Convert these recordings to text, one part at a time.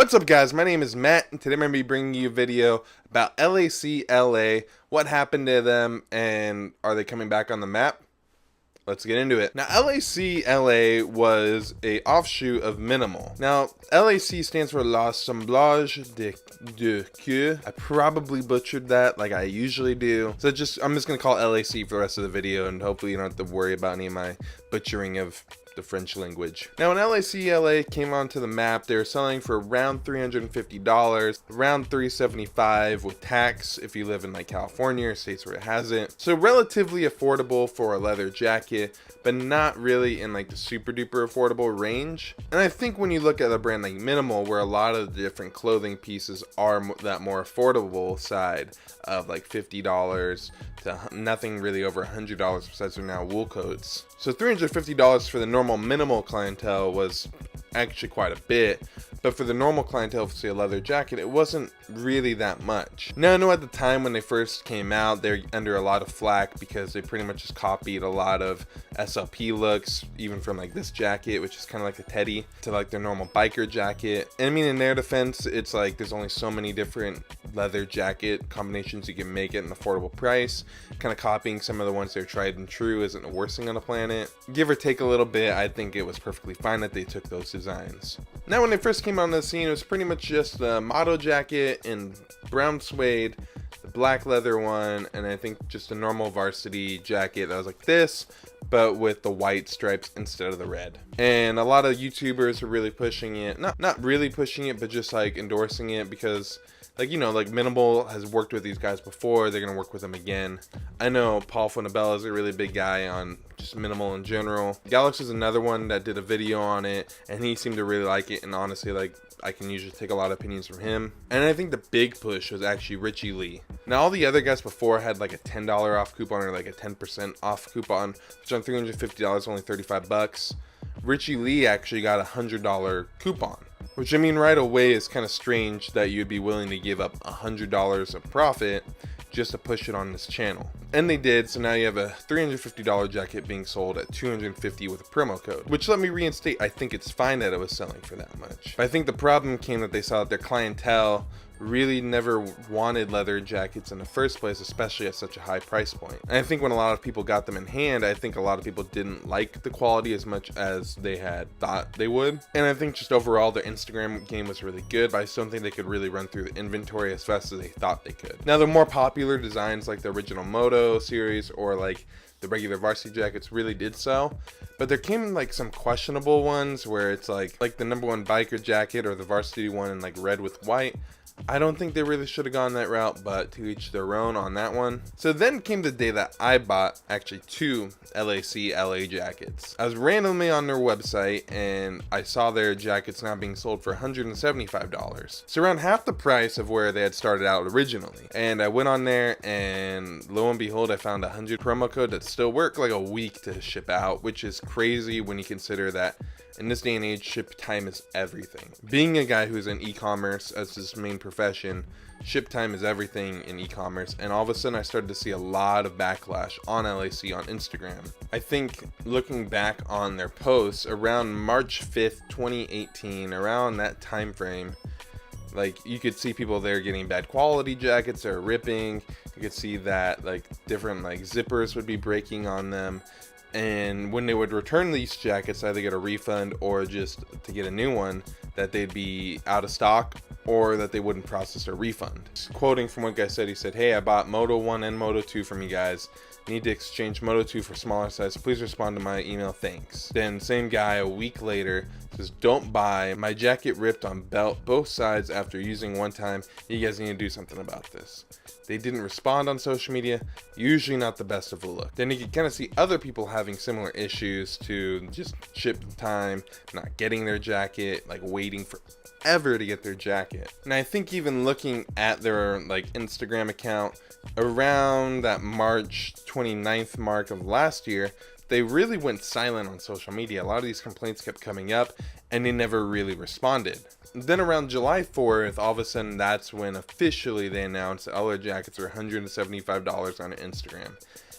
What's up guys, my name is Matt and today I'm going to be bringing you a video about LAC.LA, what happened to them and are they coming back on the map? Let's get into it. Now LAC.LA was a offshoot of mnml. Now LAC stands for l'assemblage de queue. I probably butchered that like I usually do. So I'm just going to call it LAC for the rest of the video and hopefully you don't have to worry about any of my butchering of the French language. Now when LAC.LA came onto the map, they were selling for around $350, around $375 with tax if you live in like California or states where it hasn't. So relatively affordable for a leather jacket, but not really in like the super duper affordable range. And I think when you look at a brand like mnml, where a lot of the different clothing pieces are that more affordable side of like $50 to nothing really over $100 besides they're now wool coats. So $350 for the normal mnml clientele was actually quite a bit, but for the normal clientele for say a leather jacket, it wasn't really that much. Now I know at the time when they first came out, they're under a lot of flack because they pretty much just copied a lot of SLP looks, even from like this jacket, which is kind of like a teddy, to like their normal biker jacket. And I mean, in their defense, it's like there's only so many different leather jacket combinations you can make at an affordable price. Kind of copying some of the ones that are tried and true isn't the worst thing on the planet. Give or take a little bit, I think it was perfectly fine that they took those designs. Now when they first came on the scene, it was pretty much just the motto jacket in brown suede, the black leather one, and I think just a normal varsity jacket that was like this, but with the white stripes instead of the red. And a lot of YouTubers are really pushing it, not really pushing it, but just like endorsing it because, like, you know, like mnml has worked with these guys before, they're gonna work with them again. I know Paul Fonabella is a really big guy on just mnml in general. Galax is another one that did a video on it and he seemed to really like it, and honestly, like, I can usually take a lot of opinions from him. And I think the big push was actually Richie Lee. Now all the other guys before had like a $10 off coupon or like a 10% off coupon, which on $350 only 35 bucks. Richie Lee actually got a $100 coupon, which I mean right away is kind of strange that you'd be willing to give up $100 of profit just to push it on this channel. And they did, so now you have a $350 jacket being sold at $250 with a promo code, which, let me reinstate, I think it's fine that it was selling for that much. But I think the problem came that they saw that their clientele really never wanted leather jackets in the first place, especially at such a high price point. And I think when a lot of people got them in hand, I think a lot of people didn't like the quality as much as they had thought they would. And I think just overall their Instagram game was really good, but I still don't think they could really run through the inventory as fast as they thought they could. Now the more popular designs like the original Moto series or like the regular varsity jackets really did sell, but there came like some questionable ones where it's like the #1 biker jacket or the varsity one in like red with white. I don't think they really should have gone that route, but to each their own on that one. So then came the day that I bought actually 2 LAC.LA jackets. I was randomly on their website and I saw their jackets now being sold for $175. So around half the price of where they had started out originally. And I went on there and lo and behold, I found a $100 promo code that still worked like a week to ship out, which is crazy when you consider that in this day and age, ship time is everything. Being a guy who's in e-commerce as his main profession, ship time is everything in e-commerce, and all of a sudden I started to see a lot of backlash on LAC on Instagram. I think looking back on their posts around March 5th, 2018, around that time frame, like you could see people there getting bad quality jackets that are ripping. You could see that like different like zippers would be breaking on them. And when they would return these jackets, either get a refund or just to get a new one, that they'd be out of stock or that they wouldn't process a refund. Quoting from what guy said, he said, "Hey, I bought Moto 1 and Moto 2 from you guys. Need to exchange Moto 2 for smaller size. Please respond to my email, thanks." Then same guy a week later says, "Don't buy. My jacket ripped on both sides after using one time. You guys need to do something about this." They didn't respond on social media, usually not the best of a look. Then you can kind of see other people having similar issues to just ship time, not getting their jacket, like waiting forever to get their jacket. And I think even looking at their like Instagram account around that March 29th mark of last year, they really went silent on social media. A lot of these complaints kept coming up and they never really responded. Then around July 4th, all of a sudden, that's when officially they announced that all their jackets were $175 on Instagram.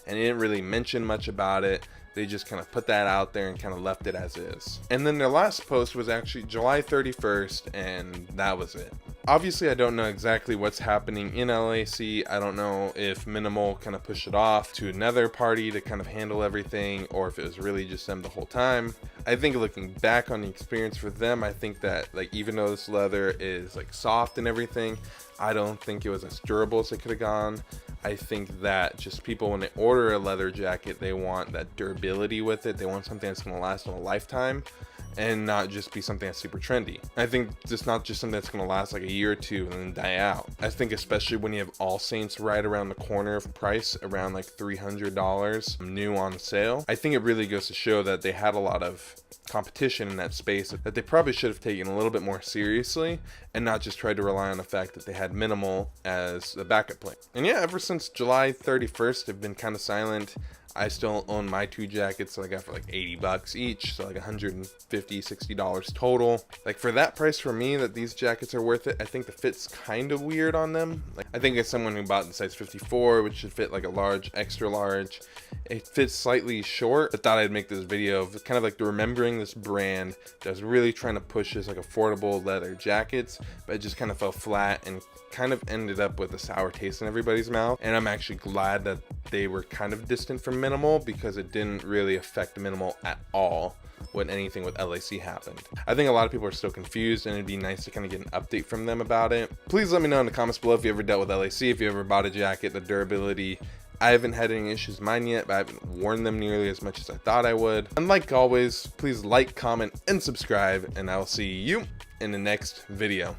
And they didn't really mention much about it. They just kind of put that out there and kind of left it as is. And then their last post was actually July 31st, and that was it. Obviously, I don't know exactly what's happening in LAC. I don't know if Minimal kind of pushed it off to another party to kind of handle everything, or if it was really just them the whole time. I think looking back on the experience for them, I think that like even though this leather is like soft and everything, I don't think it was as durable as it could have gone. I think that just people, when they order a leather jacket, they want that durability with it. They want something that's going to last them a lifetime and not just be something that's super trendy. I think it's not just something that's going to last like a year or two and then die out. I think especially when you have All Saints right around the corner of price, around like $300 new on sale, I think it really goes to show that they had a lot of competition in that space that they probably should have taken a little bit more seriously and not just tried to rely on the fact that they had Minimal as the backup plan. And yeah, ever since July 31st, they've been kind of silent. I still own my 2 jackets that I got for like $80 each, so like $150, $60 total. Like for that price, for me, that these jackets are worth it. I think the fit's kind of weird on them. Like I think as someone who bought the size 54, which should fit like a large, extra large, it fits slightly short. I thought I'd make this video of kind of like remembering this brand that was really trying to push this like affordable leather jackets, but it just kind of fell flat and kind of ended up with a sour taste in everybody's mouth. And I'm actually glad that they were kind of distant from Minimal, because it didn't really affect Minimal at all when anything with LAC happened. I think a lot of people are still confused, and it'd be nice to kind of get an update from them about it. Please let me know in the comments below if you ever dealt with LAC, if you ever bought a jacket, the durability. I haven't had any issues with mine yet, but I haven't worn them nearly as much as I thought I would. And like always, please like, comment, and subscribe, and I will see you in the next video.